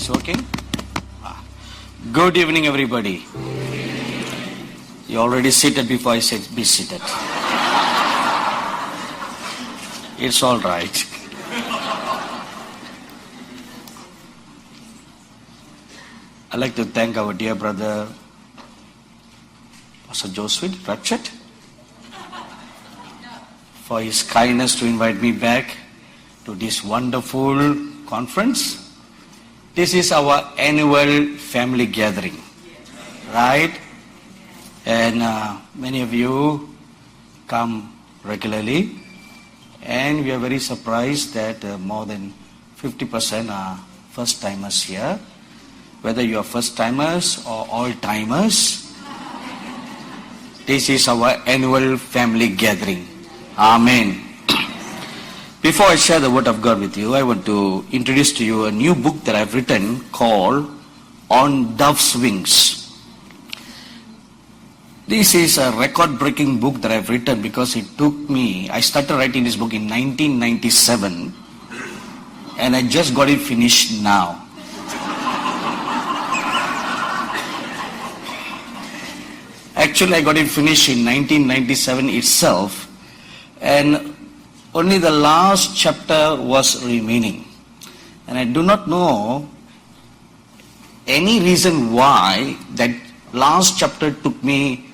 It's working? Good evening, everybody. You already seated before I said be seated. It's all right. I'd like to thank our dear brother, Pastor Joseph Ratchet, for his kindness to invite me back to this wonderful conference. This is our annual family gathering, right? And many of you come regularly, and we are very surprised that more than 50% are first-timers here. Whether you are first-timers or all-timers, this is our annual family gathering. Amen. Before I share the word of God with you, I want to introduce to you a new book that I've written called On Dove's Wings. This is a record-breaking book that I've written because it took me, I started writing this book in 1997 and I just got it finished now. Actually, I got it finished in 1997 itself, and only the last chapter was remaining. And I do not know any reason why that last chapter took me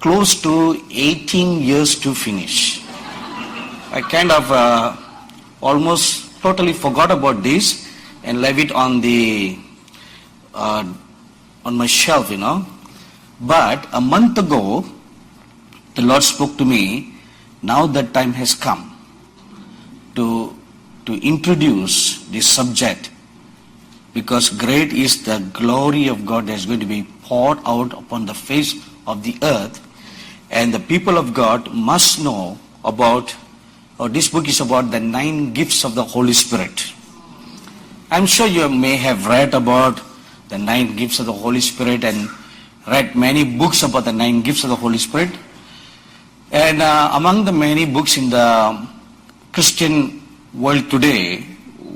close to 18 years to finish. I kind of almost totally forgot about this and left it on the on my shelf, you know. But a month ago, the Lord spoke to me. Now that time has come to introduce this subject, because great is the glory of God that is going to be poured out upon the face of the earth, and the people of God must know about, this book is about the 9 gifts of the Holy Spirit. I'm sure you may have read about the 9 gifts of the Holy Spirit and read many books about the 9 gifts of the Holy Spirit. And among the many books in the Christian world today,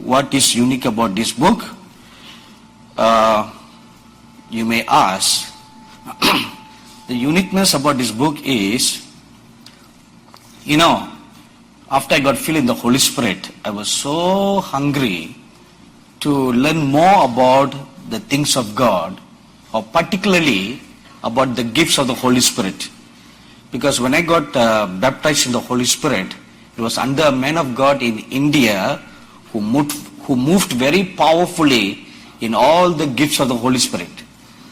what is unique about this book? You may ask. The uniqueness about this book is, after I got filled in the Holy Spirit, I was so hungry to learn more about the things of God, or particularly about the gifts of the Holy Spirit. Because when I got baptized in the Holy Spirit, it was under a man of God in India who moved very powerfully in all the gifts of the Holy Spirit.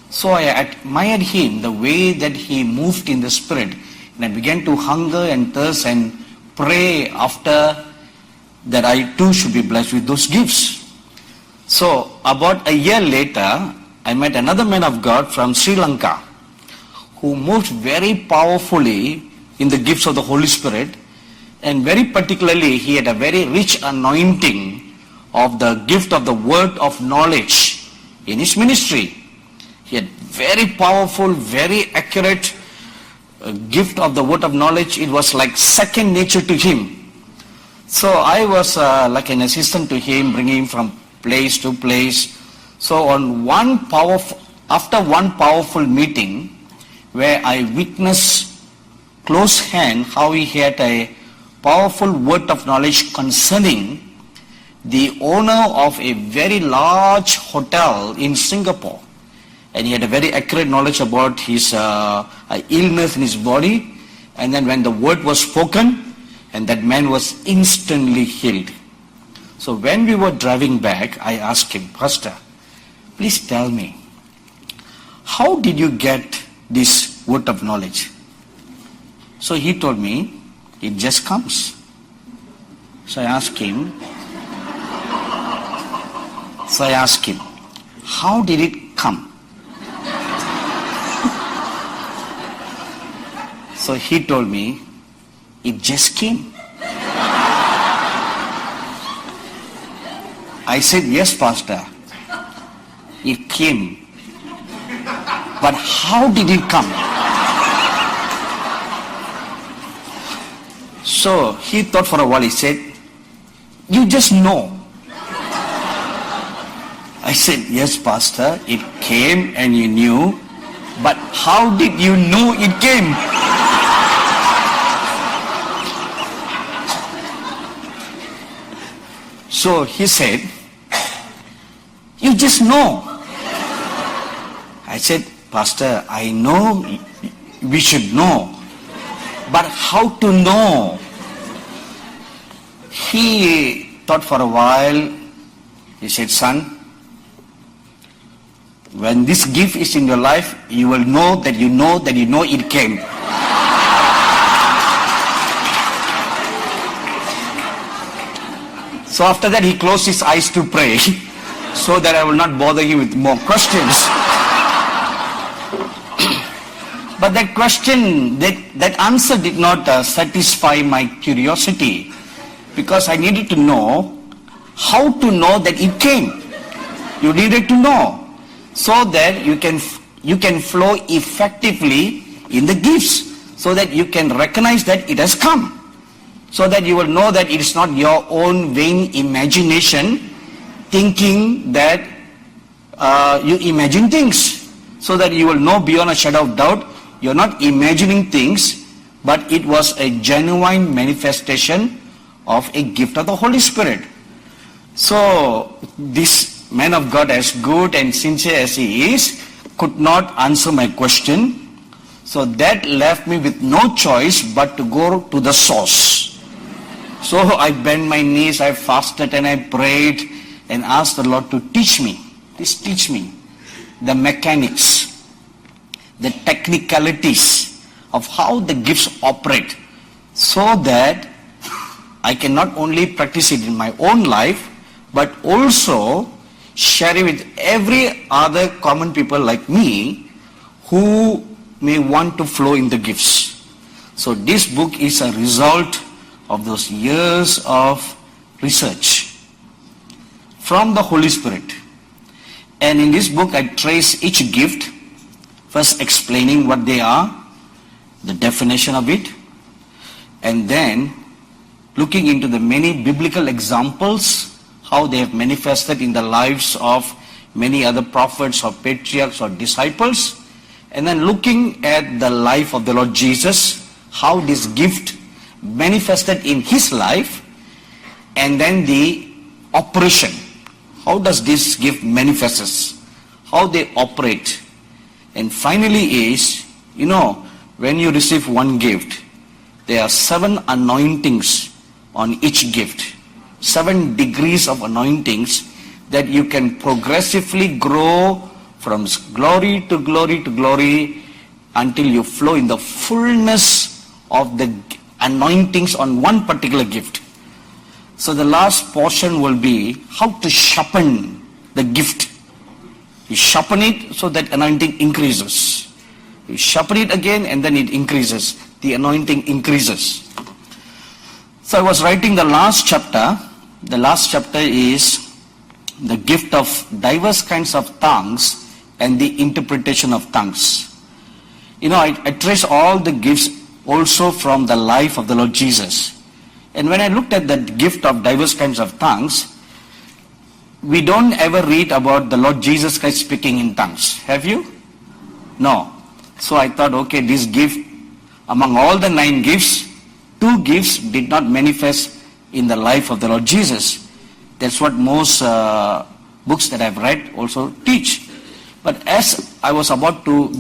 So I admired him, the way that he moved in the Spirit, and I began to hunger and thirst and pray after that I too should be blessed with those gifts. So about a year later, I met another man of God from Sri Lanka who moved very powerfully in the gifts of the Holy Spirit, and very particularly he had a very rich anointing of the gift of the word of knowledge in his ministry. He had very powerful, very accurate gift of the word of knowledge. It was like second nature to him. So I was like an assistant to him, bringing him from place to place. So after one powerful meeting, where I witnessed close hand how he had a powerful word of knowledge concerning the owner of a very large hotel in Singapore. And he had a very accurate knowledge about his illness in his body. And then when the word was spoken, and that man was instantly healed. So when we were driving back, I asked him, Pastor, please tell me, how did you get this word of knowledge? So he told me, it just comes. So I asked him, how did it come? So he told me, it just came. I said, yes, Pastor, it came. But how did it come? So he thought for a while. He said, you just know. I said, yes, Pastor, it came and you knew, but how did you know it came? So he said, you just know. I said, Pastor, I know we should know, but how to know? He thought for a while. He said, son, when this gift is in your life, you will know that you know that you know it came. So after that, he closed his eyes to pray, so that I will not bother him with more questions. But that question, that answer did not satisfy my curiosity, because I needed to know how to know that it came. You needed to know, so that you can flow effectively in the gifts, so that you can recognize that it has come, so that you will know that it is not your own vain imagination thinking that you imagine things, so that you will know beyond a shadow of doubt you're not imagining things, but it was a genuine manifestation of a gift of the Holy Spirit. So this man of God, as good and sincere as he is, could not answer my question. So that left me with no choice but to go to the source. So I bent my knees, I fasted and I prayed and asked the Lord to teach me. Please teach me the mechanics, the technicalities of how the gifts operate, so that I can not only practice it in my own life, but also share it with every other common people like me who may want to flow in the gifts. So this book is a result of those years of research from the Holy Spirit. And in this book I trace each gift, first explaining what they are, the definition of it, and then looking into the many biblical examples, how they have manifested in the lives of many other prophets or patriarchs or disciples, and then looking at the life of the Lord Jesus, how this gift manifested in his life, and then the operation. How does this gift manifest? How they operate? And finally is, when you receive one gift, there are 7 anointings on each gift. 7 degrees of anointings that you can progressively grow from glory to glory to glory until you flow in the fullness of the anointings on one particular gift. So the last portion will be how to sharpen the gift. You sharpen it so that anointing increases. You sharpen it again and then it increases. The anointing increases. So I was writing the last chapter. The last chapter is the gift of diverse kinds of tongues and the interpretation of tongues. I trace all the gifts also from the life of the Lord Jesus. And when I looked at that gift of diverse kinds of tongues, we don't ever read about the Lord Jesus Christ speaking in tongues. Have you? No. So I thought, okay, this gift, among all the 9 gifts, 2 gifts did not manifest in the life of the Lord Jesus. That's what most books that I've read also teach. But as I was about to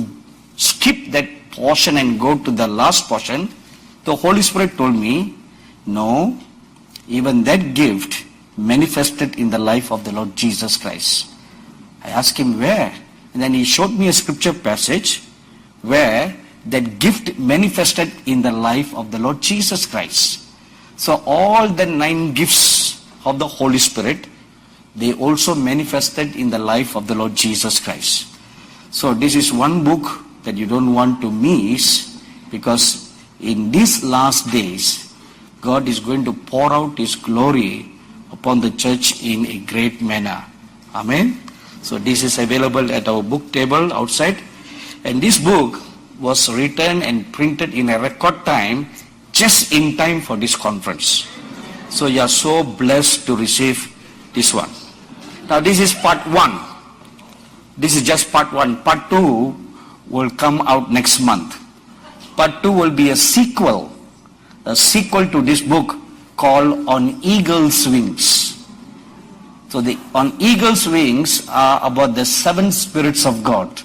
skip that portion and go to the last portion, the Holy Spirit told me, no, even that gift manifested in the life of the Lord Jesus Christ. I asked him where, and then he showed me a scripture passage where that gift manifested in the life of the Lord Jesus Christ. So all the 9 gifts of the Holy Spirit, they also manifested in the life of the Lord Jesus Christ. So this is one book that you don't want to miss, because in these last days, God is going to pour out his glory upon the church in a great manner. Amen. So this is available at our book table outside. And this book was written and printed in a record time, just in time for this conference. So you are so blessed to receive this one. Now this is part 1. This is just part 1. Part 2 will come out next month. Part 2 will be a sequel to this book called On Eagle's Wings. So the On Eagle's Wings are about the 7 spirits of God.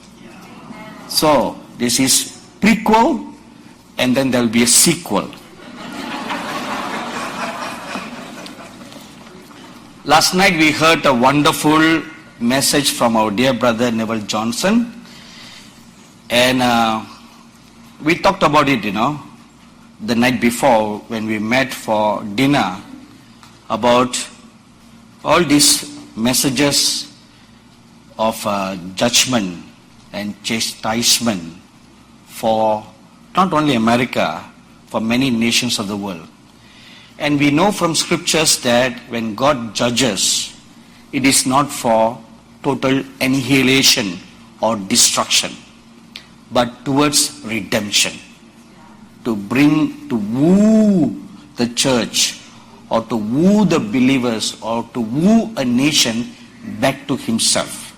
So this is prequel, and then there will be a sequel. Last night we heard a wonderful message from our dear brother Neville Johnson, and we talked about it, the night before when we met for dinner, about all these messages of judgment and chastisement for not only America, for many nations of the world. And we know from scriptures that when God judges, it is not for total annihilation or destruction, but towards redemption. To woo the church, or to woo the believers, or to woo a nation back to himself.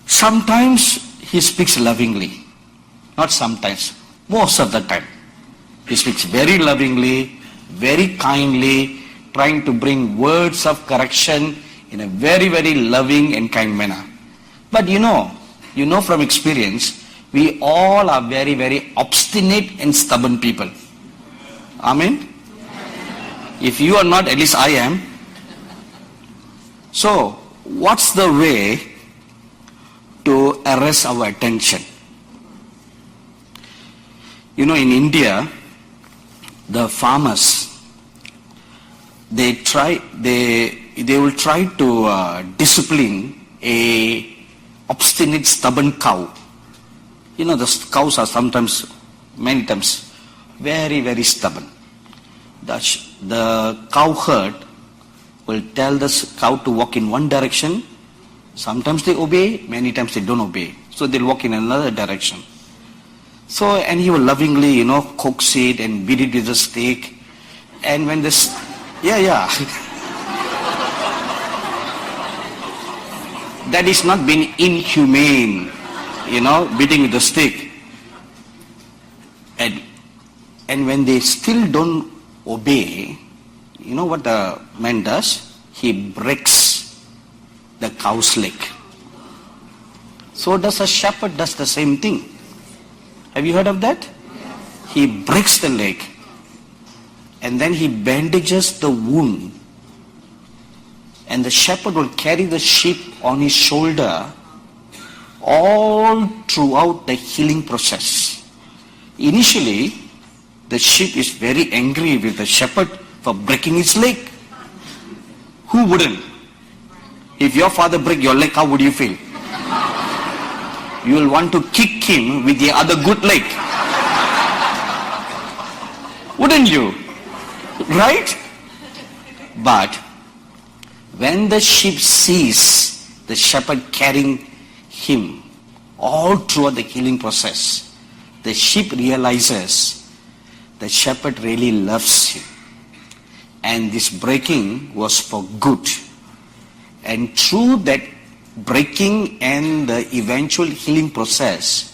Sometimes he speaks lovingly. Not sometimes, most of the time. He speaks very lovingly, very kindly, trying to bring words of correction in a very, very loving and kind manner. But you know from experience, we all are very, very obstinate and stubborn people. Amen? If you are not, at least I am. So, what's the way to arrest our attention? In India, the farmers, they will try to discipline a obstinate, stubborn cow. The cows are many times, very, very stubborn. The cow herd will tell the cow to walk in one direction. Sometimes they obey, many times they don't obey. So they'll walk in another direction. So, and he will lovingly, coax it and beat it with a stick. And when this, that is not being inhumane, beating with a stick. And when they still don't obey, what the man does? He breaks the cow's leg. So does a shepherd does the same thing. Have you heard of that? He breaks the leg, and then he bandages the wound, and the shepherd will carry the sheep on his shoulder all throughout the healing process. Initially, the sheep is very angry with the shepherd for breaking his leg. Who wouldn't? If your father break your leg, how would you feel? You will want to kick him with the other good leg. Wouldn't you? Right? But when the sheep sees the shepherd carrying him all throughout the healing process, the sheep realizes the shepherd really loves him. And this breaking was for good. And through that breaking and the eventual healing process,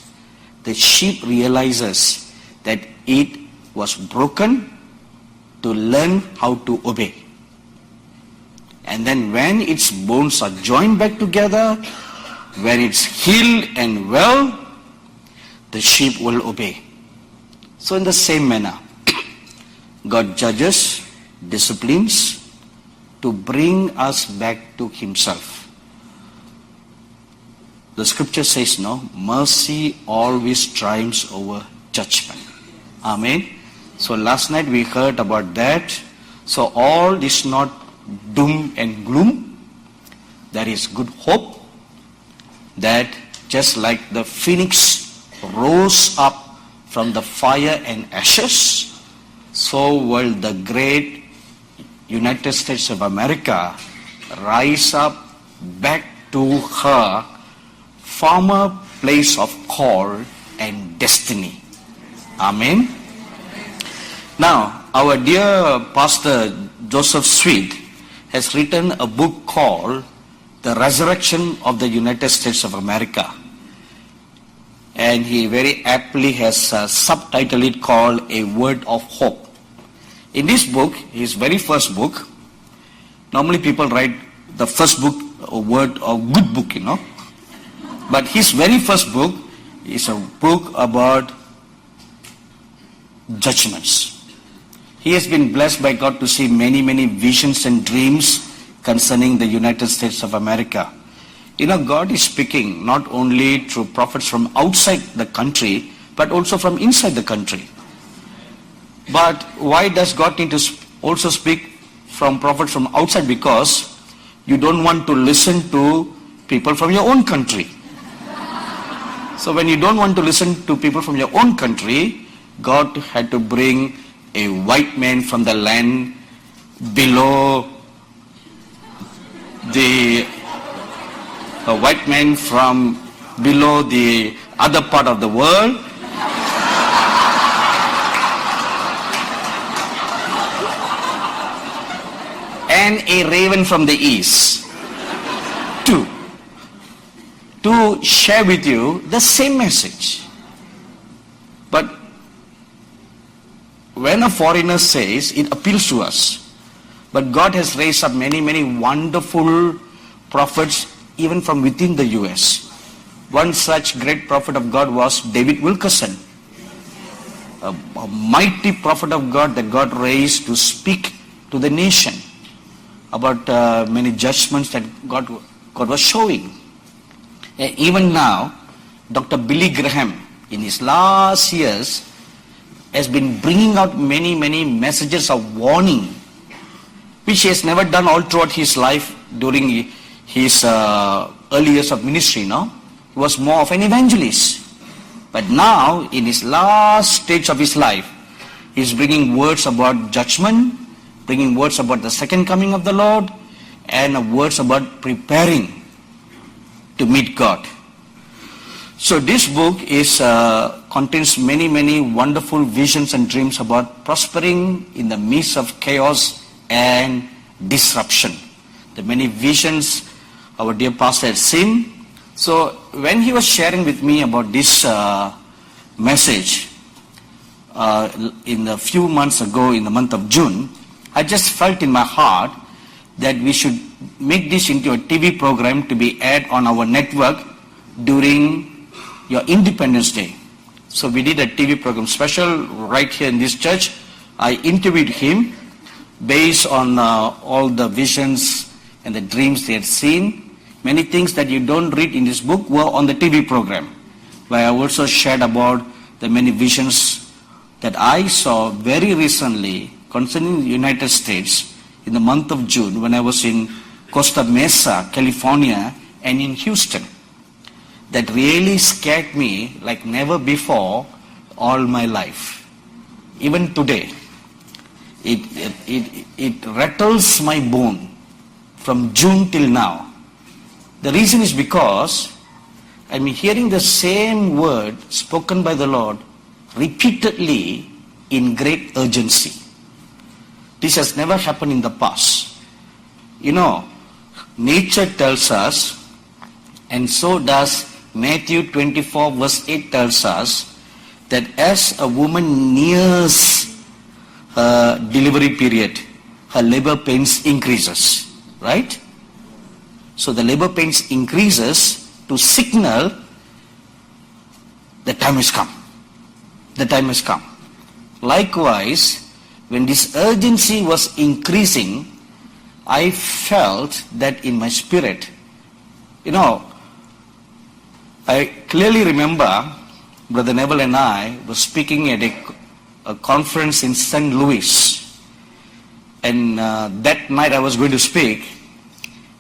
the sheep realizes that it was broken to learn how to obey. And then when its bones are joined back together, when it's healed and well, the sheep will obey. So in the same manner, God judges, disciplines to bring us back to himself. The scripture says, mercy always triumphs over judgment. Amen. So last night we heard about that. So all is not doom and gloom. There is good hope that just like the phoenix rose up from the fire and ashes, so will the great United States of America rise up back to her former place of call and destiny. Amen. Now, our dear Pastor Joseph Sweet has written a book called the resurrection of the United States of America. And he very aptly has subtitled it called A Word of Hope. In this book, his very first book, normally people write the first book a word or good book, But his very first book is a book about judgments. He has been blessed by God to see many, many visions and dreams concerning the United States of America. God is speaking not only through prophets from outside the country, but also from inside the country. But why does God need to also speak from prophets from outside? Because you don't want to listen to people from your own country. So when you don't want to listen to people from your own country, God had to bring a white man from the land below a white man from below the other part of the world, and a raven from the east to share with you the same message. But when a foreigner says, it appeals to us. But God has raised up many, many wonderful prophets even from within the US. One such great prophet of God was David Wilkerson, a mighty prophet of God that God raised to speak to the nation about many judgments that God was showing. And even now, Dr. Billy Graham, in his last years, has been bringing out many, many messages of warning, which he has never done all throughout his life during his early years of ministry. He was more of an evangelist. But now, in his last stage of his life, he's bringing words about judgment, bringing words about the second coming of the Lord, and words about preparing to meet God. So this book contains many, many wonderful visions and dreams about prospering in the midst of chaos and disruption. The many visions our dear pastor had seen. So when he was sharing with me about this message in a few months ago in the month of June, I just felt in my heart that we should make this into a TV program to be aired on our network during your Independence Day. So we did a TV program special right here in this church. I interviewed him based on all the visions and the dreams they had seen. Many things that you don't read in this book were on the TV program, where I also shared about the many visions that I saw very recently concerning the United States in the month of June when I was in Costa Mesa, California, and in Houston. That really scared me like never before all my life. Even today, it rattles my bone from June till now. The reason is because I'm hearing the same word spoken by the Lord repeatedly in great urgency. This has never happened in the past. Nature tells us, and so does Matthew 24 verse 8 tells us, that as a woman nears her delivery period, her labor pains increases, right? So the labor pains increases to signal the time has come. The time has come. Likewise, when this urgency was increasing, I felt that in my spirit. I clearly remember Brother Neville and I were speaking at a conference in St. Louis. And that night I was going to speak.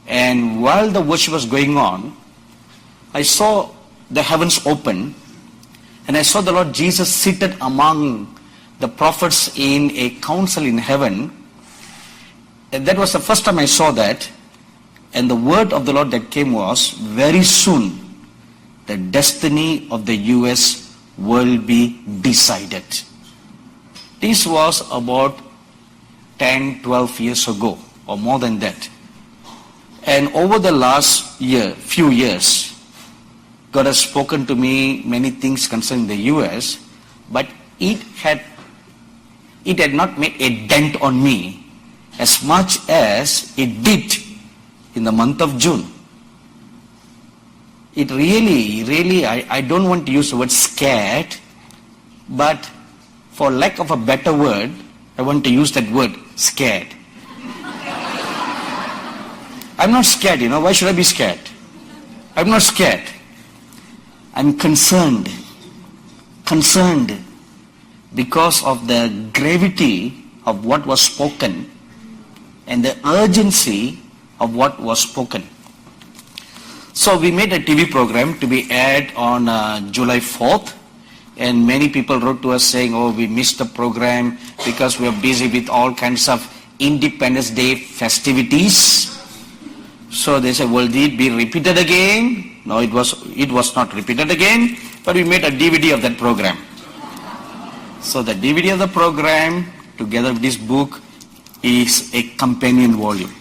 And while the worship was going on, I saw the heavens open. And I saw the Lord Jesus seated among the prophets in a council in heaven. And that was the first time I saw that. And the word of the Lord that came was, very soon the destiny of the US will be decided. This was about 10, 12 years ago, or more than that. And over the last few years, God has spoken to me many things concerning the US, but it had not made a dent on me as much as it did in the month of June. It really, I don't want to use the word scared, but for lack of a better word, I want to use that word, scared. I'm not scared, why should I be scared? I'm not scared. I'm concerned because of the gravity of what was spoken and the urgency of what was spoken. So we made a TV program to be aired on July 4th, and many people wrote to us saying, oh, we missed the program because we are busy with all kinds of Independence Day festivities. So they said, will it be repeated again? No, it was not repeated again, but we made a DVD of that program. So the DVD of the program, together with this book, is a companion volume.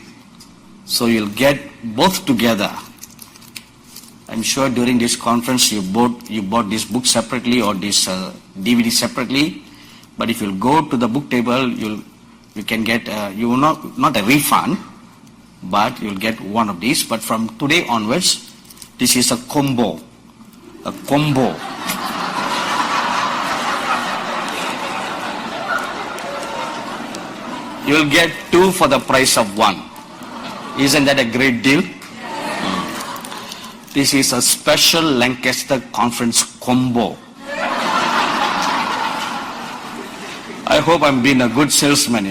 So you'll get both together. I'm sure during this conference you bought this book separately or this DVD separately. But if you'll go to the book table, you can get you will not a refund, but you'll get one of these. But from today onwards, this is a combo. You'll get two for the price of one. Isn't that a great deal? This is a special Lancaster Conference combo. I hope I'm being a good salesman,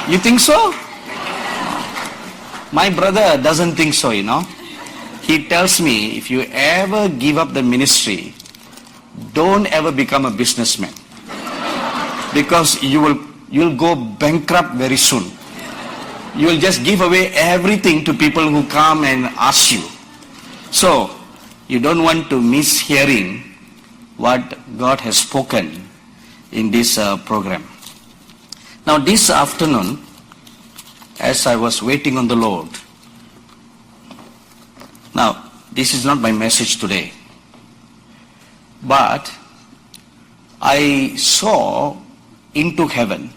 You think so? My brother doesn't think so, He tells me, if you ever give up the ministry, don't ever become a businessman. Because you'll go bankrupt very soon. You will just give away everything to people who come and ask you. So, you don't want to miss hearing what God has spoken in this program. Now this afternoon, as I was waiting on the Lord, now this is not my message today, but I saw into heaven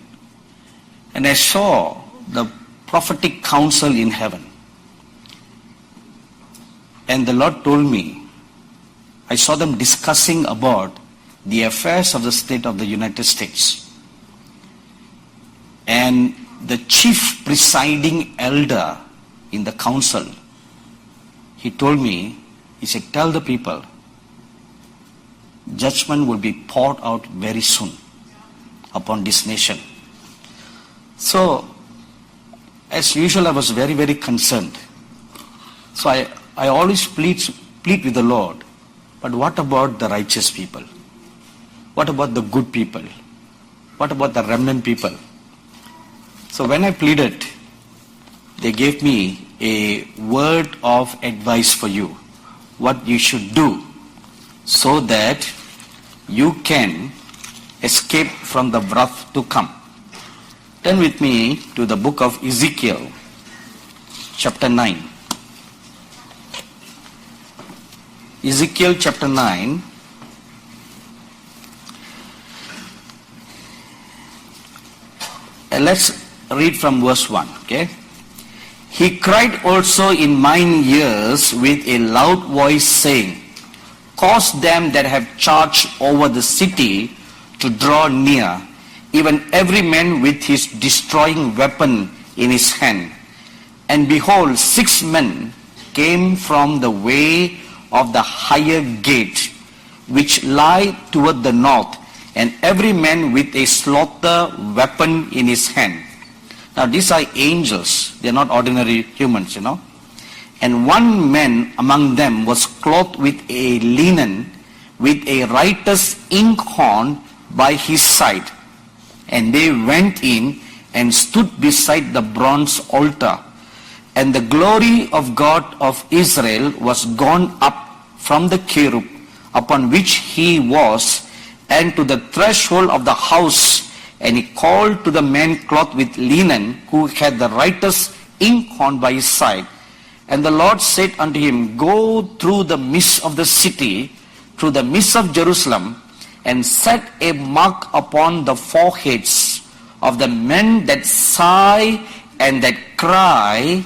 and I saw the prophetic council in heaven. And the Lord told me, I saw them discussing about the affairs of the state of the United States. And the chief presiding elder in the council, he told me, he said, tell the people, judgment will be poured out very soon upon this nation. So, as usual, I was very, very concerned. So I always plead with the Lord, but what about the righteous people? What about the good people? What about the remnant people? So when I pleaded, they gave me a word of advice for you, what you should do so that you can escape from the wrath to come. Turn with me to the book of Ezekiel, chapter 9. Ezekiel chapter 9. And let's read from verse 1, okay? He cried also in mine ears with a loud voice, saying, cause them that have charge over the city to draw near, even every man with his destroying weapon in his hand. And behold, 6 men came from the way of the higher gate, which lie toward the north, and every man with a slaughter weapon in his hand. Now these are angels, they are not ordinary humans, And one man among them was clothed with a linen, with a writer's inkhorn by his side. And they went in and stood beside the bronze altar. And the glory of God of Israel was gone up from the cherub upon which he was, and to the threshold of the house. And he called to the man clothed with linen, who had the writer's inkhorn by his side. And the Lord said unto him, Go through the midst of the city, through the midst of Jerusalem, and set a mark upon the foreheads of the men that sigh and that cry.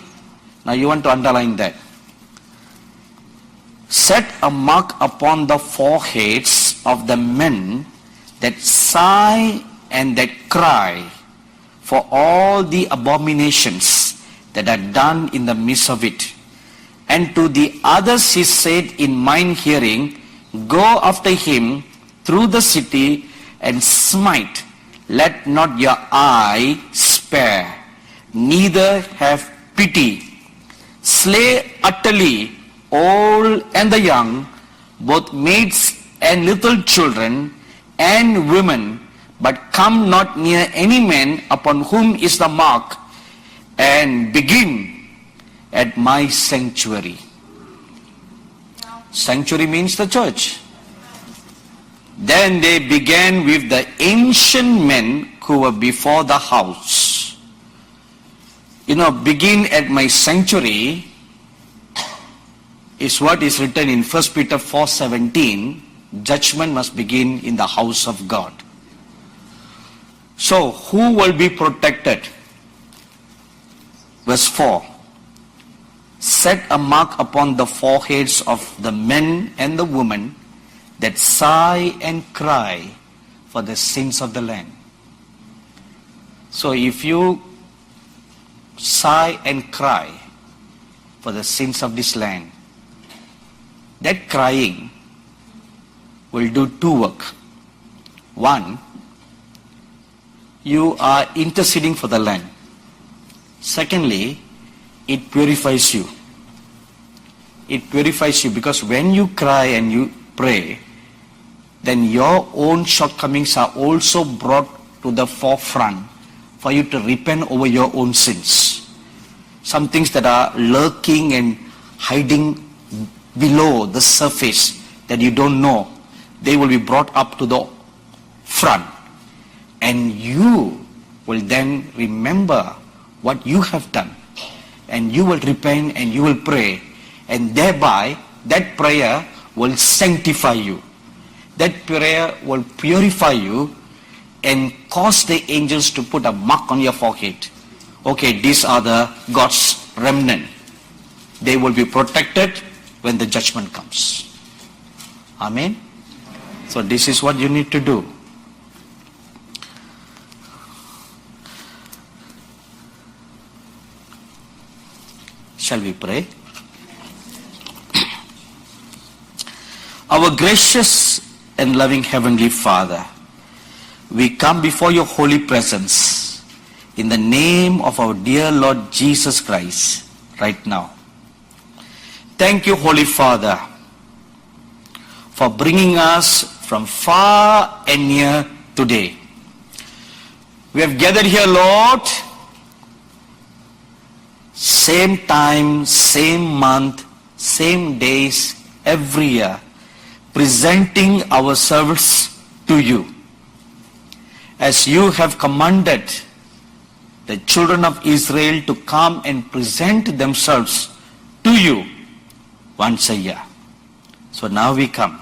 Now you want to underline that. Set a mark upon the foreheads of the men that sigh and that cry for all the abominations that are done in the midst of it. And to the others he said in mine hearing, Go after him through the city and smite. Let not your eye spare, neither have pity. Slay utterly old and the young, both maids and little children and women, but come not near any man upon whom is the mark, and begin at my sanctuary. Sanctuary means the church. Then they began with the ancient men who were before the house. Begin at my sanctuary is what is written in 1 Peter 4:17. Judgment must begin in the house of God. So, who will be protected? Verse 4. Set a mark upon the foreheads of the men and the women that sigh and cry for the sins of the land. So if you sigh and cry for the sins of this land, that crying will do two work. One, you are interceding for the land. Secondly, it purifies you. It purifies you because when you cry and you pray, then your own shortcomings are also brought to the forefront for you to repent over your own sins. Some things that are lurking and hiding below the surface that you don't know, they will be brought up to the front. And you will then remember what you have done. And you will repent and you will pray. And thereby, that prayer will sanctify you. That prayer will purify you and cause the angels to put a mark on your forehead. Okay, these are the God's remnant. They will be protected when the judgment comes. Amen? So this is what you need to do. Shall we pray? Our gracious and loving Heavenly Father, we come before your holy presence in the name of our dear Lord Jesus Christ right now. Thank you, Holy Father, for bringing us from far and near today. We have gathered here, Lord, same time, same month, same days, every year, presenting ourselves to you. As you have commanded the children of Israel to come and present themselves to you once a year. So now we come,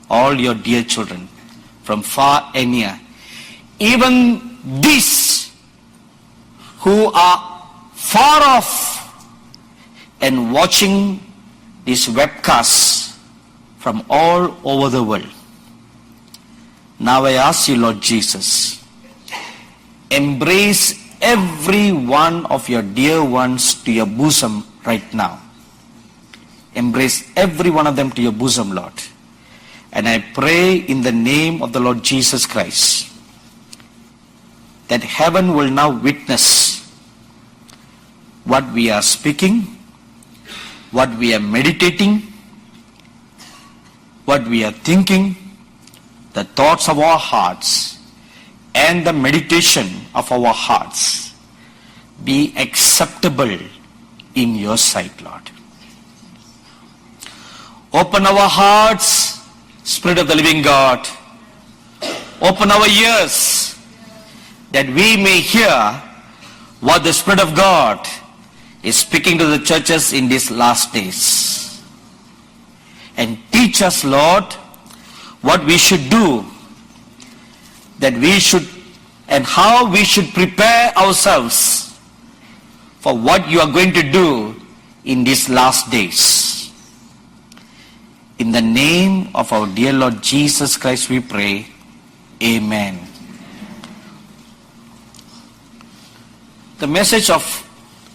all your dear children, from far and near. Even these who are far off and watching this webcast from all over the world. Now I ask you, Lord Jesus, embrace every one of your dear ones to your bosom right now. Embrace every one of them to your bosom, Lord. And I pray in the name of the Lord Jesus Christ that heaven will now witness what we are speaking, what we are meditating, what we are thinking, the thoughts of our hearts, and the meditation of our hearts be acceptable in your sight, Lord. Open our hearts, Spirit of the living God. Open our ears that we may hear what the Spirit of God is speaking to the churches in these last days. And teach us, Lord, what we should do, that we should, and how we should prepare ourselves for what you are going to do in these last days. In the name of our dear Lord Jesus Christ we pray. Amen.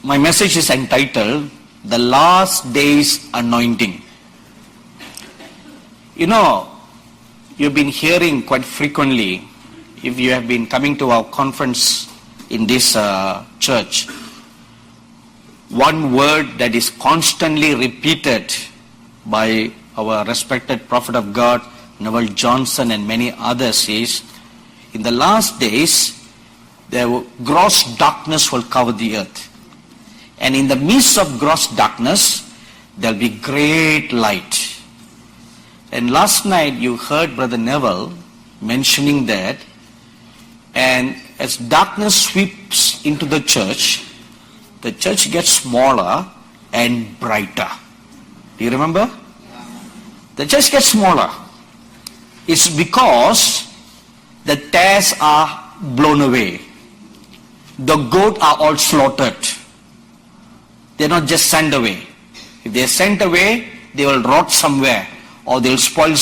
My message is entitled, The Last Days Anointing. You know, you've been hearing quite frequently, if you have been coming to our conference in this church, one word that is constantly repeated by our respected prophet of God, Neville Johnson, and many others is, in the last days, gross darkness will cover the earth. And in the midst of gross darkness, there will be great light. And last night you heard Brother Neville mentioning that, and as darkness sweeps into the church gets smaller and brighter. Do you remember? The church gets smaller. It's because the tares are blown away. The goats are all slaughtered. They're not just sent away. If they're sent away, they will rot somewhere, or they'll spoil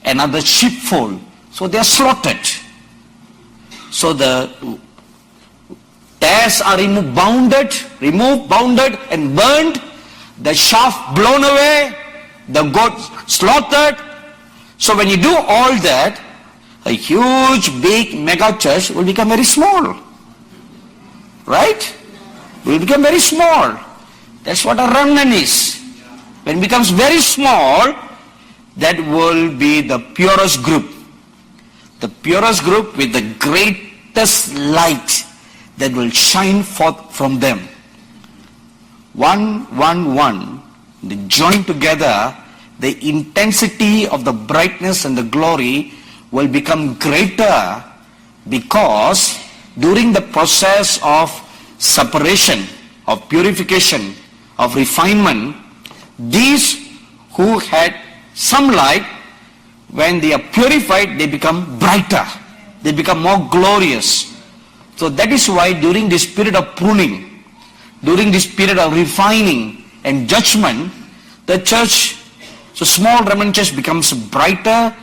another sheepfold. So they're slaughtered. So the tares are removed, bounded and burned. The shaft blown away. The goat slaughtered. So when you do all that, a huge, big, mega church will become very small. Right? Will become very small. That's what a remnant is. When it becomes very small, that will be the purest group. The purest group with the greatest light that will shine forth from them. One, they join together, the intensity of the brightness and the glory will become greater, because during the process of separation, of purification, of refinement, these who had some light, when they are purified, they become brighter. They become more glorious. So that is why during this period of pruning, during this period of refining and judgment, the church, so small remnant church, becomes brighter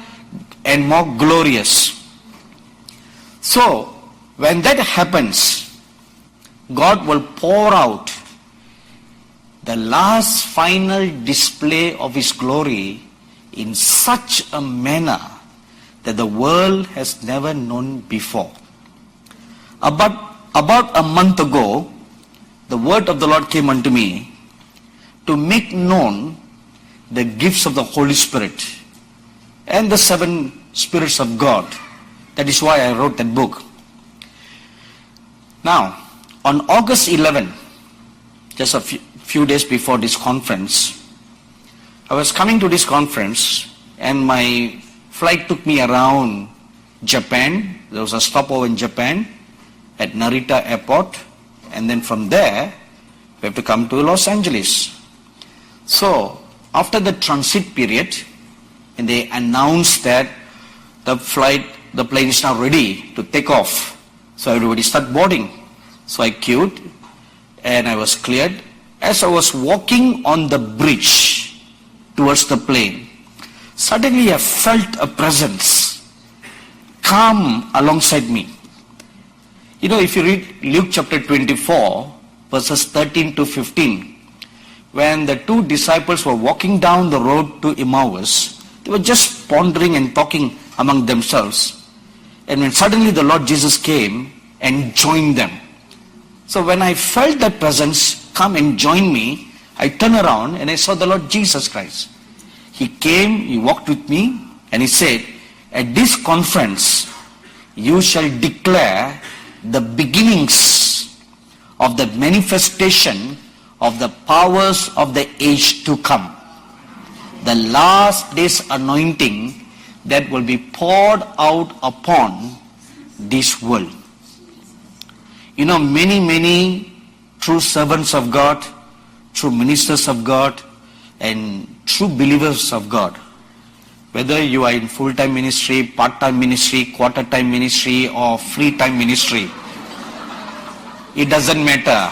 and more glorious. So when that happens, God will pour out the last final display of His glory in such a manner that the world has never known before. About a month ago, the word of the Lord came unto me to make known the gifts of the Holy Spirit and the 7 spirits of God. That is why I wrote that book. Now, on August 11, just a few days before this conference, I was coming to this conference and my flight took me around Japan. There was a stopover in Japan at Narita Airport, and then from there we have to come to Los Angeles. So after the transit period, and they announced that the plane is now ready to take off. So everybody started boarding. So I queued and I was cleared. As I was walking on the bridge towards the plane, suddenly I felt a presence come alongside me. You know, if you read Luke chapter 24, verses 13 to 15, when the 2 disciples were walking down the road to Emmaus, they were just pondering and talking among themselves. And when suddenly the Lord Jesus came and joined them. So when I felt that presence come and join me, I turned around and I saw the Lord Jesus Christ. He came, He walked with me, and He said, at this conference, you shall declare the beginnings of the manifestation of the powers of the age to come. The last days anointing that will be poured out upon this world. You know, many true servants of God, true ministers of God and true believers of God. Whether you are in full-time ministry, part-time ministry, quarter-time ministry or free-time ministry, it doesn't matter,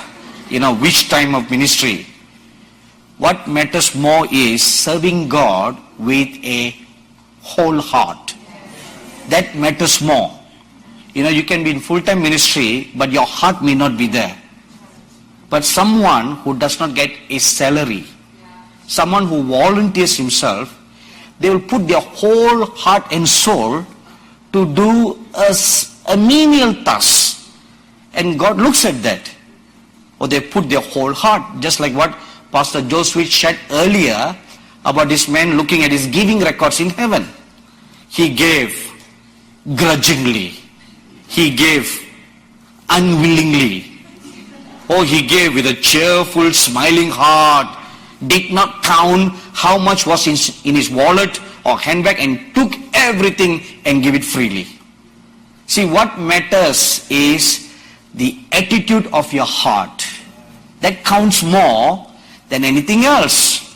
which time of ministry. What matters more is serving God with a whole heart. That matters more. You can be in full-time ministry, but your heart may not be there. But someone who does not get a salary, someone who volunteers himself, they will put their whole heart and soul to do a menial task. And God looks at that. Or they put their whole heart, just like what Pastor Joseph shared earlier about this man looking at his giving records in heaven. He gave grudgingly. He gave unwillingly. Oh, he gave with a cheerful, smiling heart. Did not count how much was in his wallet or handbag and took everything and gave it freely. See, what matters is the attitude of your heart. That counts more than anything else.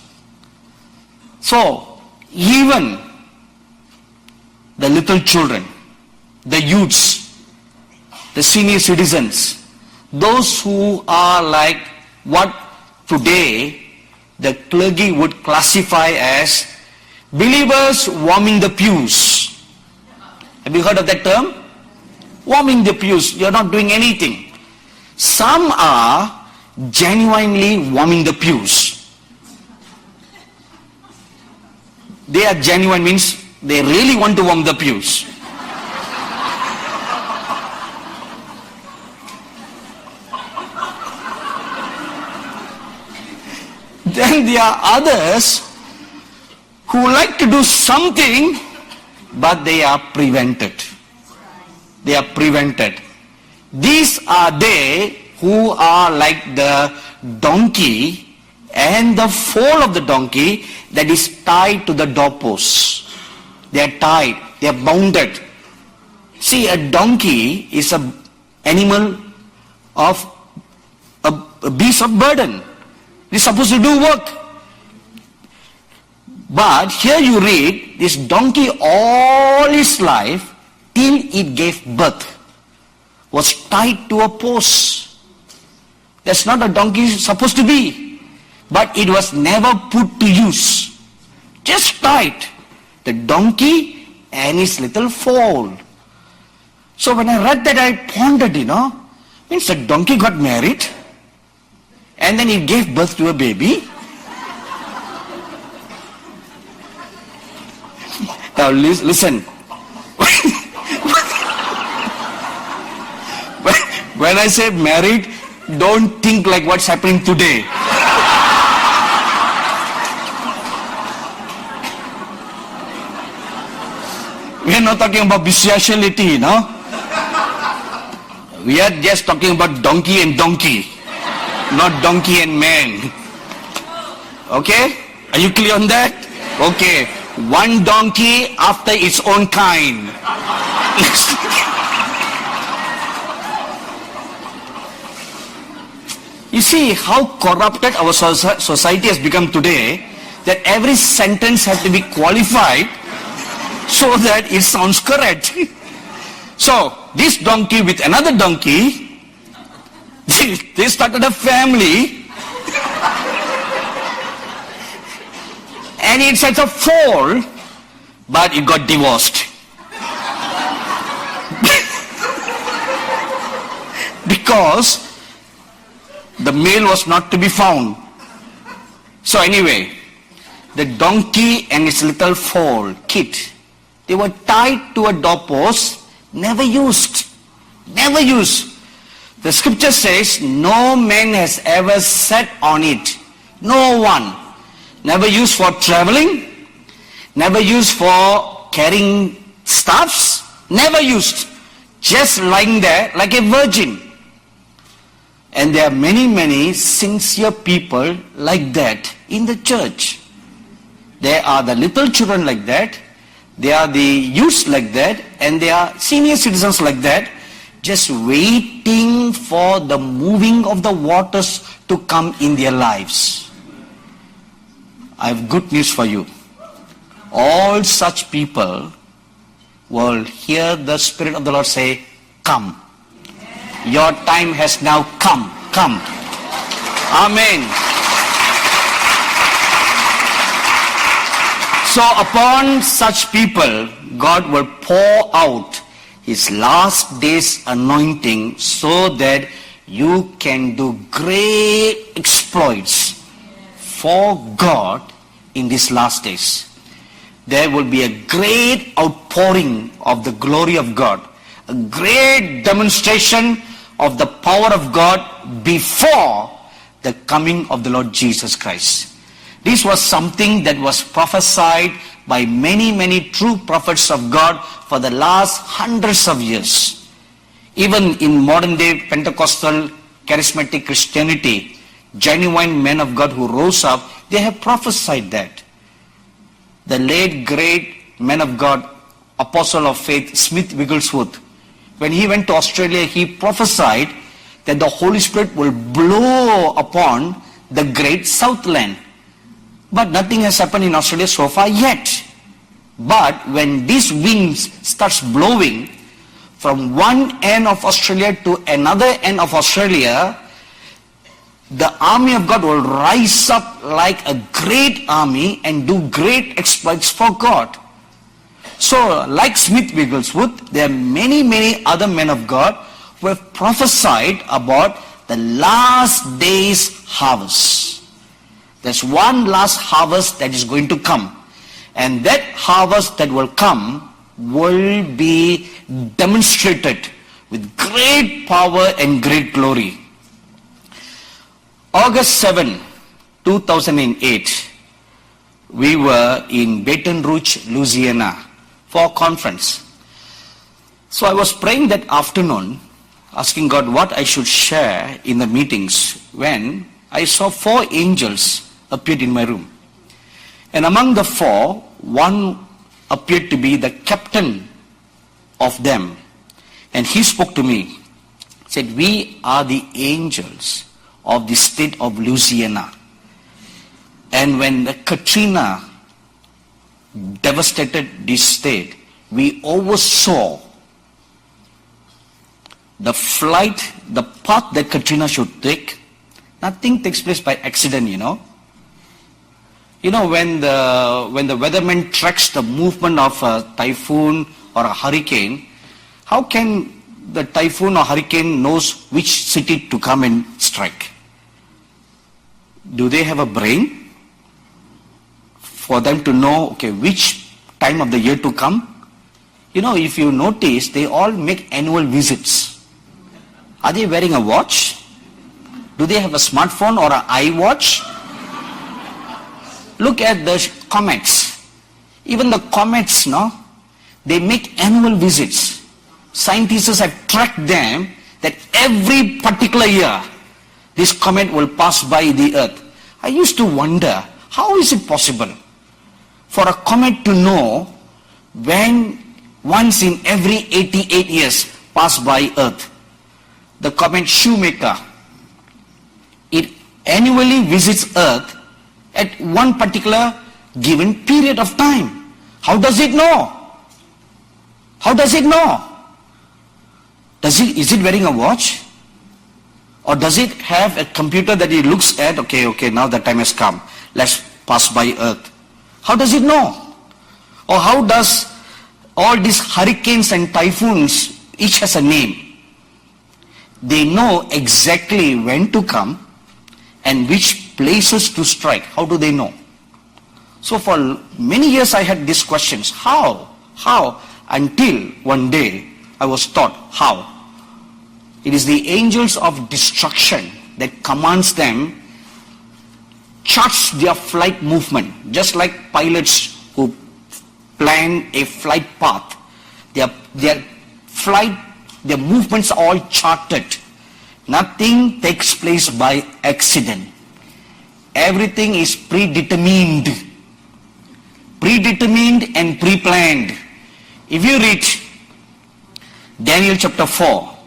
So, even the little children, the youths, the senior citizens, those who are like what today the clergy would classify as believers warming the pews. Have you heard of that term? Warming the pews. You're not doing anything. Some are genuinely warming the pews. They are genuine means they really want to warm the pews. Then there are others who like to do something, but they are prevented. They are prevented. These are they who are like the donkey and the foal of the donkey that is tied to the doorpost. They are tied, they are bounded. See, a donkey is an animal of a beast of burden. It's supposed to do work. But here you read, this donkey all his life, till it gave birth, was tied to a post. That's not a donkey supposed to be. But it was never put to use. Just tied. The donkey and his little foal. So when I read that, I pondered, means the donkey got married, and then it gave birth to a baby. Now listen. When I say married, don't think like what's happening today. We are not talking about bestiality, We are just talking about donkey and donkey, not donkey and man. Okay? Are you clear on that? Okay. One donkey after its own kind. You see how corrupted our society has become today, that every sentence has to be qualified so that it sounds correct. So, this donkey with another donkey, they started a family, and it's at a foal, but it got divorced. Because the male was not to be found. So anyway, the donkey and its little foal, kid, they were tied to a doorpost, never used. Never used. The scripture says, no man has ever sat on it. No one. Never used for traveling. Never used for carrying stuffs. Never used. Just lying there like a virgin. And there are many, many sincere people like that in the church. There are the little children like that. There are the youths like that. And there are senior citizens like that. just waiting for the moving of the waters to come in their lives. I have good news for you. All such people will hear the Spirit of the Lord say, come. Your time has now come. Come. Amen. So upon such people, God will pour out His last days anointing so that you can do great exploits for God in these last days. There will be a great outpouring of the glory of God, a great demonstration of the power of God before the coming of the Lord Jesus Christ. This was something that was prophesied by many, many true prophets of God for the last hundreds of years. Even in modern day Pentecostal charismatic Christianity, genuine men of God who rose up, they have prophesied that. The late great man of God, apostle of faith, Smith Wigglesworth, when he went to Australia, he prophesied that the Holy Spirit will blow upon the great Southland. But nothing has happened in Australia so far yet. But when this wind starts blowing from one end of Australia to another end of Australia, the army of God will rise up like a great army and do great exploits for God. So, like Smith Wigglesworth, there are many, many other men of God who have prophesied about the last days harvest. There's one last harvest that is going to come. And that harvest that will come will be demonstrated with great power and great glory. August 7, 2008, we were in Baton Rouge, Louisiana for a conference. So I was praying that afternoon, asking God what I should share in the meetings, when I saw 4 angels appeared in my room. And among the 4, one appeared to be the captain of them. And he spoke to me, said, we are the angels of the state of Louisiana. And when the Katrina devastated this state, we oversaw the flight, the path that Katrina should take. Nothing takes place by accident, you know. You know, when the weatherman tracks the movement of a typhoon or a hurricane, how can the typhoon or hurricane knows which city to come and strike? Do they have a brain for them to know, okay, which time of the year to come? You know, if you notice, they all make annual visits. Are they wearing a watch? Do they have a smartphone or an iWatch? Look at the comets. Even the comets, no? They make annual visits. Scientists have tracked them that every particular year, this comet will pass by the earth. I used to wonder, how is it possible for a comet to know when once in every 88 years pass by earth? The comet Shoemaker, it annually visits earth at one particular given period of time. How does it know? How does it know? Is it wearing a watch? Or does it have a computer that it looks at, okay, now the time has come, let's pass by earth? How does it know? Or how does all these hurricanes and typhoons, each has a name? They know exactly when to come and which places to strike. How do they know? So for many years I had these questions. How? Until one day I was taught how. It is the angels of destruction that commands them, charts their flight movement, just like pilots who plan a flight path. Their movements are all charted. Nothing takes place by accident. Everything is predetermined and pre-planned. If you read Daniel chapter 4,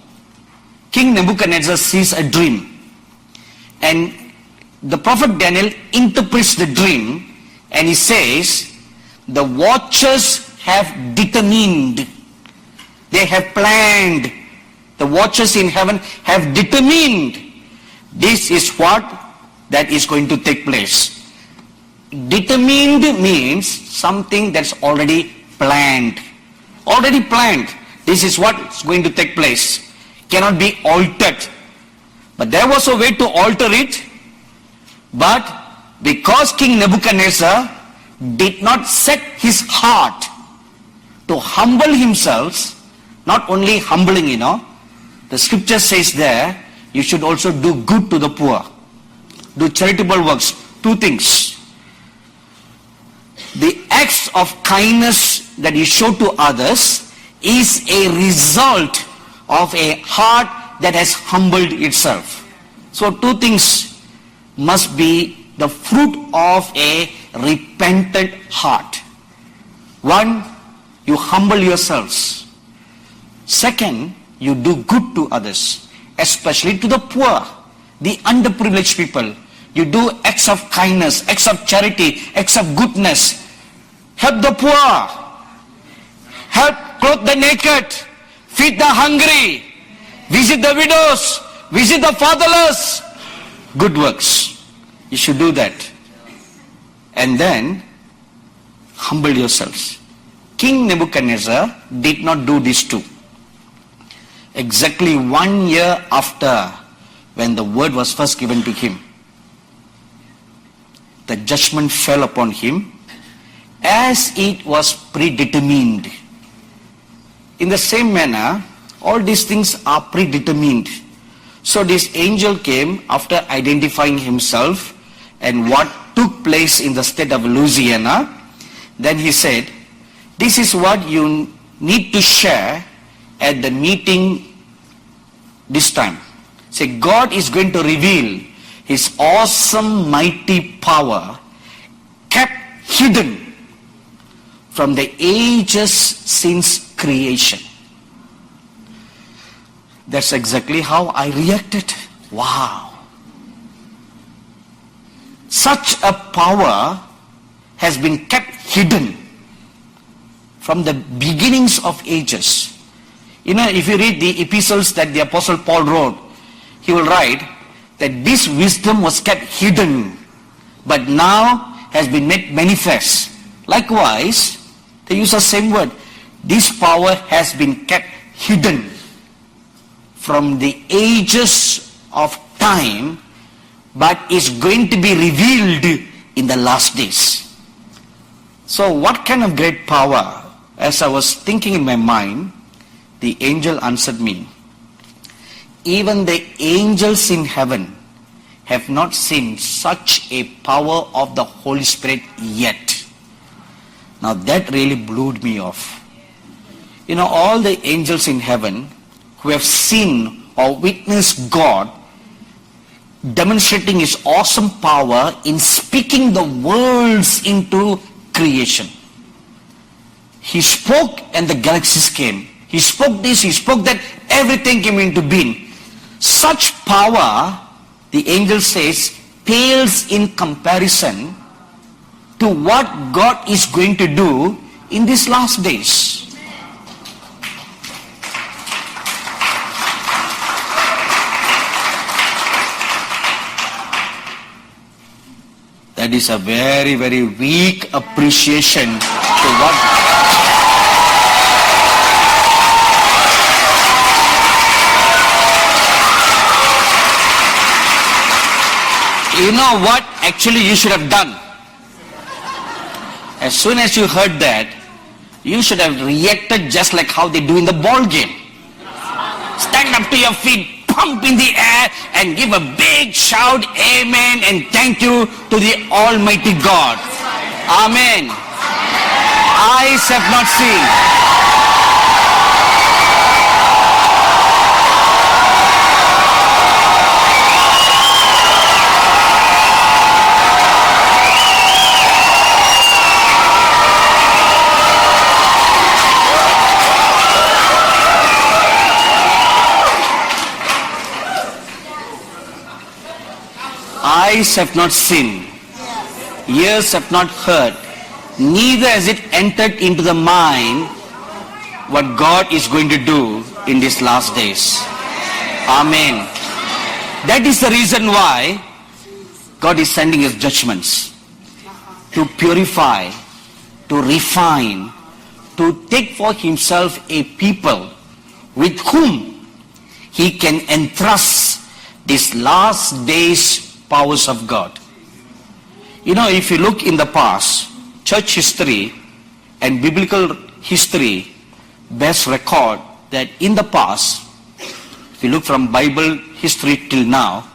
King Nebuchadnezzar sees a dream, and the prophet Daniel interprets the dream, and he says, the watchers have determined, they have planned, the watchers in heaven have determined this is what that is going to take place. Determined means something that's already planned. Already planned. This is what is going to take place. Cannot be altered. But there was a way to alter it. But because King Nebuchadnezzar did not set his heart to humble himself, not only humbling, the scripture says there, you should also do good to the poor. Do charitable works. Two things. The acts of kindness that you show to others is a result of a heart that has humbled itself. So two things must be the fruit of a repentant heart. One, you humble yourselves. Second, you do good to others, especially to the poor, the underprivileged people. You do acts of kindness, acts of charity, acts of goodness. Help the poor. Help clothe the naked. Feed the hungry. Visit the widows. Visit the fatherless. Good works. You should do that. And then, humble yourselves. King Nebuchadnezzar did not do these two. Exactly 1 year after when the word was first given to him, the judgment fell upon him as it was predetermined. In the same manner, all these things are predetermined. So this angel came after identifying himself and what took place in the state of Louisiana. Then he said, this is what you need to share at the meeting this time. Say, God is going to reveal His awesome mighty power kept hidden from the ages since creation. That's exactly how I reacted. Wow. Such a power has been kept hidden from the beginnings of ages. If you read the epistles that the Apostle Paul wrote, he will write that this wisdom was kept hidden, but now has been made manifest. Likewise, they use the same word. This power has been kept hidden from the ages of time, but is going to be revealed in the last days. So what kind of great power? As I was thinking in my mind, the angel answered me, even the angels in heaven have not seen such a power of the Holy Spirit yet. Now that really blew me off. All the angels in heaven who have seen or witnessed God demonstrating His awesome power in speaking the worlds into creation. He spoke and the galaxies came. He spoke this, He spoke that, everything came into being. Such power, the angel says, pales in comparison to what God is going to do in these last days. That is a very, very weak appreciation to what... You know what actually you should have done? As soon as you heard that, you should have reacted just like how they do in the ball game. Stand up to your feet, pump in the air, and give a big shout, amen, and thank you to the Almighty God. Amen. Eyes have not seen. eyes have not seen, ears have not heard, neither has it entered into the mind what God is going to do in these last days. Amen. That is the reason why God is sending his judgments to purify, to refine, to take for himself a people with whom he can entrust these last days powers of God. You know, if you look in the past, church history and biblical history bears record that in the past, if you look from Bible history till now,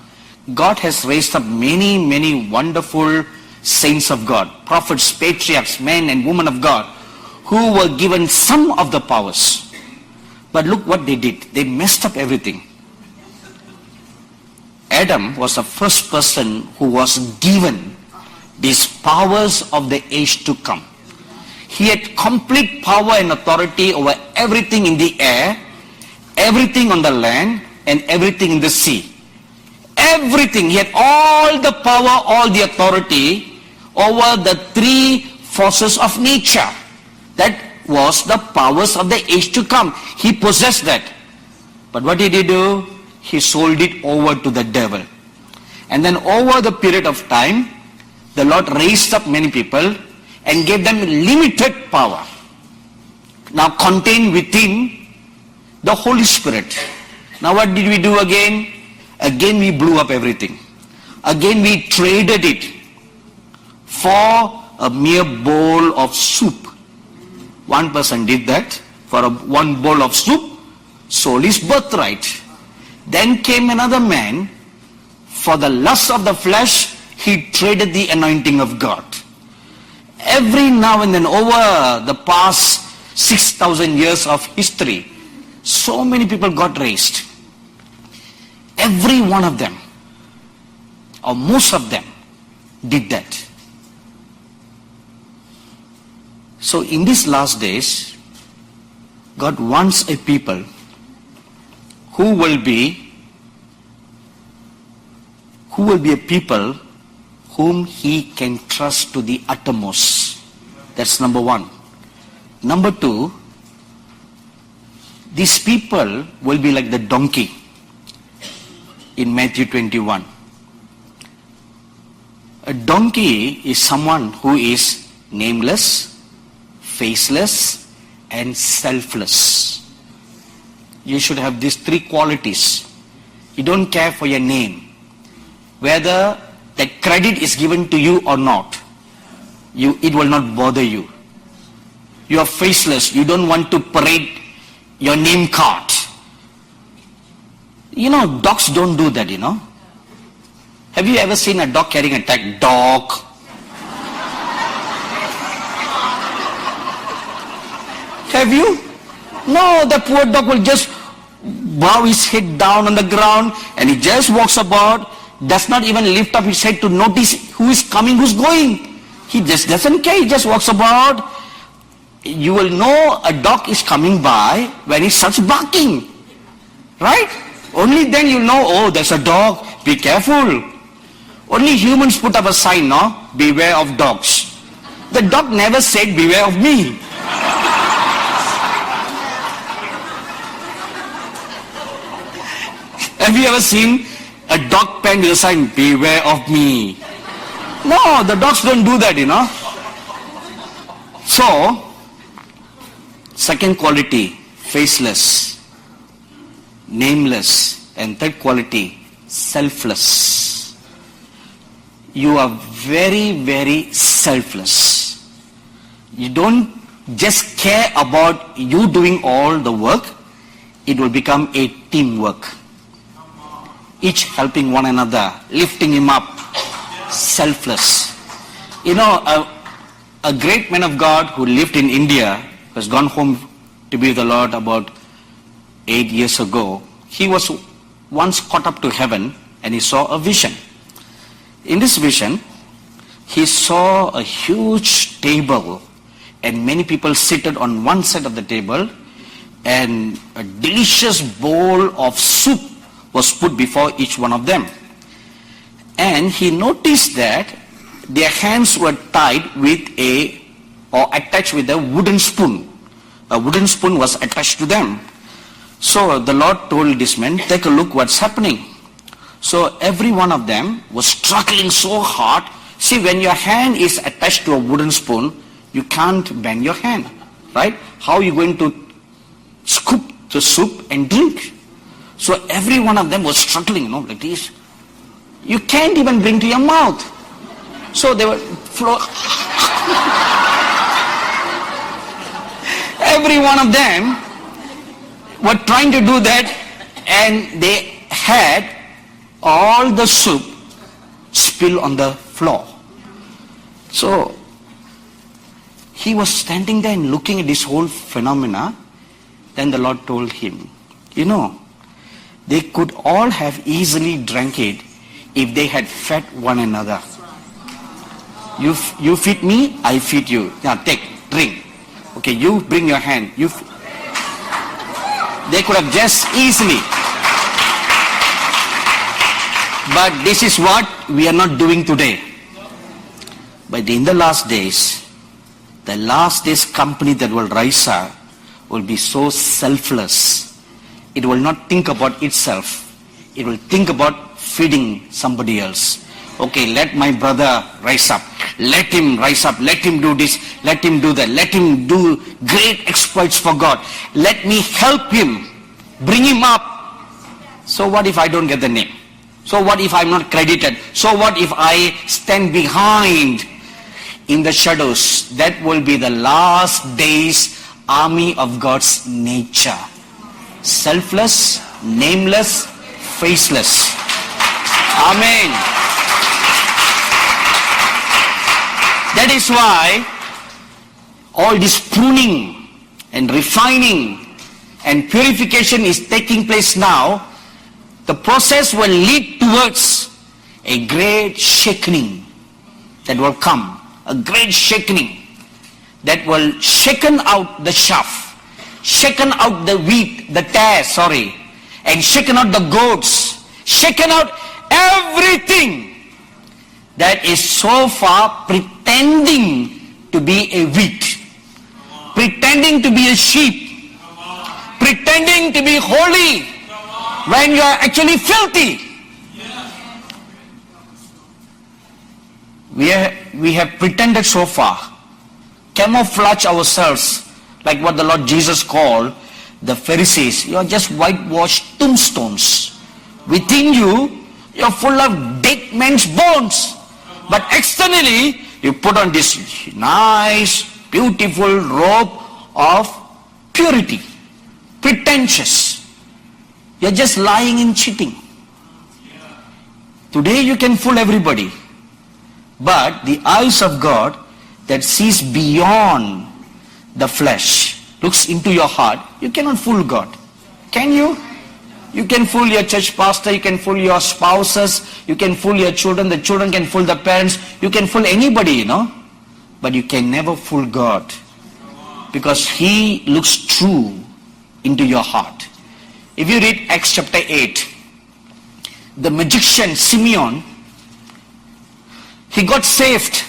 God has raised up many, many wonderful saints of God, prophets, patriarchs, men and women of God, who were given some of the powers. But look what they did. They messed up everything. Adam was the first person who was given these powers of the age to come. He had complete power and authority over everything in the air, everything on the land, and everything in the sea. Everything. He had all the power, all the authority over the three forces of nature. That was the powers of the age to come. He possessed that. But what did he do? He sold it over to the devil. And then over the period of time, the Lord raised up many people and gave them limited power. Now contained within the Holy Spirit. Now what did we do again? Again we blew up everything. Again we traded it for a mere bowl of soup. One person did that for one bowl of soup, sold his birthright. Then came another man, for the lust of the flesh, he traded the anointing of God. Every now and then, over the past 6,000 years of history, so many people got raised. Every one of them, or most of them, did that. So in these last days, God wants a people who will be a people whom he can trust to the uttermost. That's number one. Number two, these people will be like the donkey in Matthew 21. A donkey is someone who is nameless, faceless, and selfless. You should have these three qualities. You don't care for your name, whether the credit is given to you or not. It will not bother you. You are faceless. You don't want to parade your name card. You know, dogs don't do that, you know. Have you ever seen a dog carrying a tag? Dog. Have you? No, the poor dog will just bow his head down on the ground and he just walks about, does not even lift up his head to notice who is coming, who's going. He just doesn't care, he just walks about. You will know a dog is coming by when he starts barking. Right? Only then you know, oh, there's a dog, be careful. Only humans put up a sign, no? Beware of dogs. The dog never said, beware of me. Have you ever seen a dog pen with a sign, beware of me? No, the dogs don't do that, you know. So, second quality, faceless, nameless, and third quality, selfless. You are very, very selfless. You don't just care about you doing all the work. It will become a teamwork. Each helping one another, lifting him up, selfless. You know, a great man of God who lived in India, has gone home to be with the Lord about 8 years ago. He was once caught up to heaven and he saw a vision. In this vision, he saw a huge table and many people seated on one side of the table, and a delicious bowl of soup was put before each one of them. And he noticed that their hands were tied with or attached with a wooden spoon. A wooden spoon was attached to them. So the Lord told this man, take a look what's happening. So every one of them was struggling so hard. See, when your hand is attached to a wooden spoon, you can't bend your hand, right? How are you going to scoop the soup and drink? So every one of them was struggling, like this. You can't even bring to your mouth. So they were every one of them were trying to do that, and they had all the soup spill on the floor. So he was standing there and looking at this whole phenomena. Then the Lord told him, they could all have easily drank it if they had fed one another. You feed me, I feed you. Now take, drink. Okay, you bring your hand. They could have just easily. But this is what we are not doing today. But in the last days company that will rise up will be so selfless. It will not think about itself. It will think about feeding somebody else. Okay, let my brother rise up. Let him rise up. Let him do this. Let him do that. Let him do great exploits for God. Let me help him. Bring him up. So what if I don't get the name? So what if I'm not credited? So what if I stand behind in the shadows? That will be the last days army of God's nature. Selfless, nameless, faceless. Amen. That is why all this pruning and refining and purification is taking place now. The process will lead towards a great shaking that will come. A great shaking that will shaken out the chaff, shaken out the wheat, the tares, and shaken out the goats, shaken out everything that is so far pretending to be a wheat, pretending to be a sheep, pretending to be holy, when you are actually filthy. We have pretended so far, camouflage ourselves, like what the Lord Jesus called the Pharisees. You are just whitewashed tombstones. Within you, you are full of dead men's bones. But externally, you put on this nice, beautiful robe of purity, pretentious. You're just lying and cheating. Today you can fool everybody. But the eyes of God that sees beyond the flesh, looks into your heart, you cannot fool God. Can you? You can fool your church pastor, you can fool your spouses, you can fool your children, the children can fool the parents, you can fool anybody, But you can never fool God. Because He looks true into your heart. If you read Acts chapter 8, the magician Simeon, he got saved.